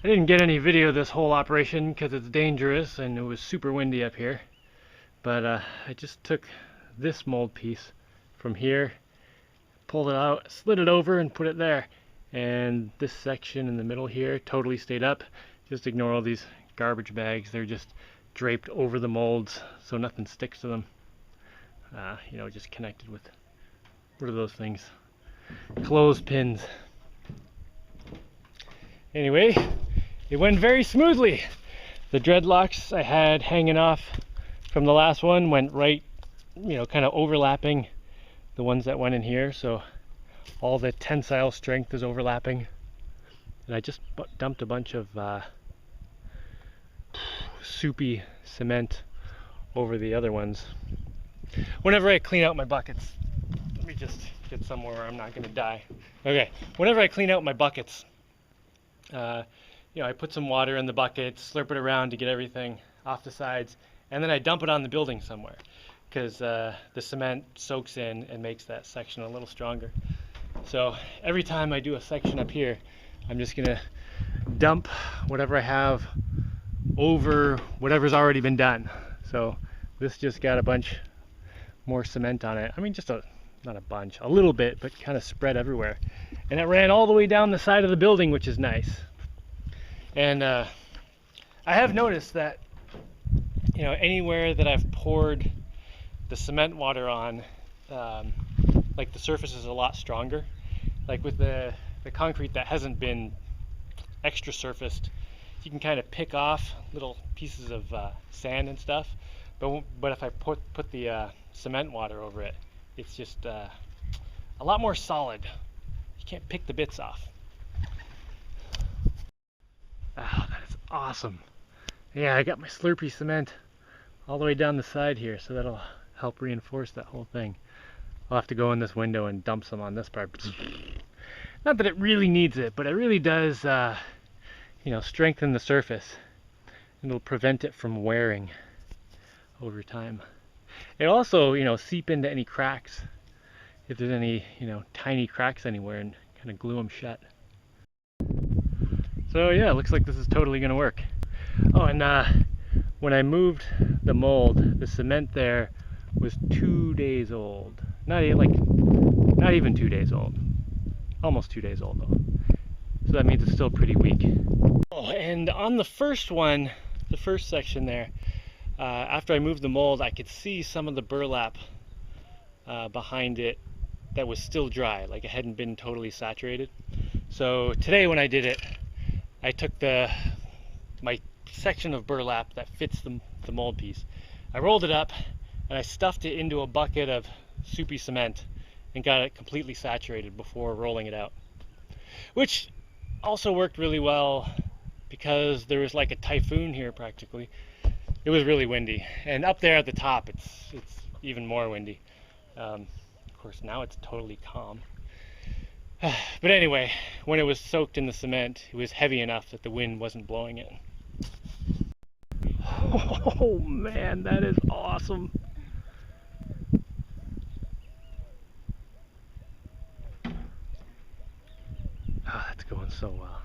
I didn't get any video of this whole operation because it's dangerous and it was super windy up here. But I just took this mold piece from here, pulled it out, slid it over and put it there. And this section in the middle here totally stayed up. Just ignore all these garbage bags. They're just draped over the molds so nothing sticks to them. You know, just connected with, what are those things? Clothespins. Anyway, it went very smoothly. The dreadlocks I had hanging off from the last one went right, you know, kind of overlapping the ones that went in here, so all the tensile strength is overlapping. And I just dumped a bunch of soupy cement over the other ones. Whenever I clean out my buckets, let me just get somewhere where I'm not going to die. Okay, whenever I clean out my buckets, you know, I put some water in the bucket, slurp it around to get everything off the sides, and then I dump it on the building somewhere because the cement soaks in and makes that section a little stronger. So every time I do a section up here, I'm just gonna dump whatever I have over whatever's already been done. So this just got a bunch more cement on it. I mean, just not a bunch, a little bit, but kind of spread everywhere. And it ran all the way down the side of the building, which is nice. And I have noticed that, you know, anywhere that I've poured the cement water on, like the surface is a lot stronger. Like with the concrete that hasn't been extra surfaced, you can kind of pick off little pieces of sand and stuff. But if I put the cement water over it, it's just a lot more solid. You can't pick the bits off. Oh, that is awesome. Yeah, I got my Slurpee cement all the way down the side here, so that'll help reinforce that whole thing. I'll have to go in this window and dump some on this part. Not that it really needs it, but it really does, you know, strengthen the surface. And it'll prevent it from wearing over time. It also, you know, seep into any cracks if there's any, you know, tiny cracks anywhere, and kind of glue them shut. So yeah, it looks like this is totally going to work. Oh, and when I moved the mold, the cement there was 2 days old. Not even 2 days old. Almost 2 days old though. So that means it's still pretty weak. Oh, and on the first one, the first section there, after I moved the mold, I could see some of the burlap behind it that was still dry, like it hadn't been totally saturated. So today when I did it, I took my section of burlap that fits the mold piece. I rolled it up and I stuffed it into a bucket of soupy cement and got it completely saturated before rolling it out. Which also worked really well because there was like a typhoon here practically. It was really windy, and up there at the top it's even more windy. Of course now it's totally calm. But anyway, when it was soaked in the cement, it was heavy enough that the wind wasn't blowing it. Oh man, that is awesome. Oh, that's going so well.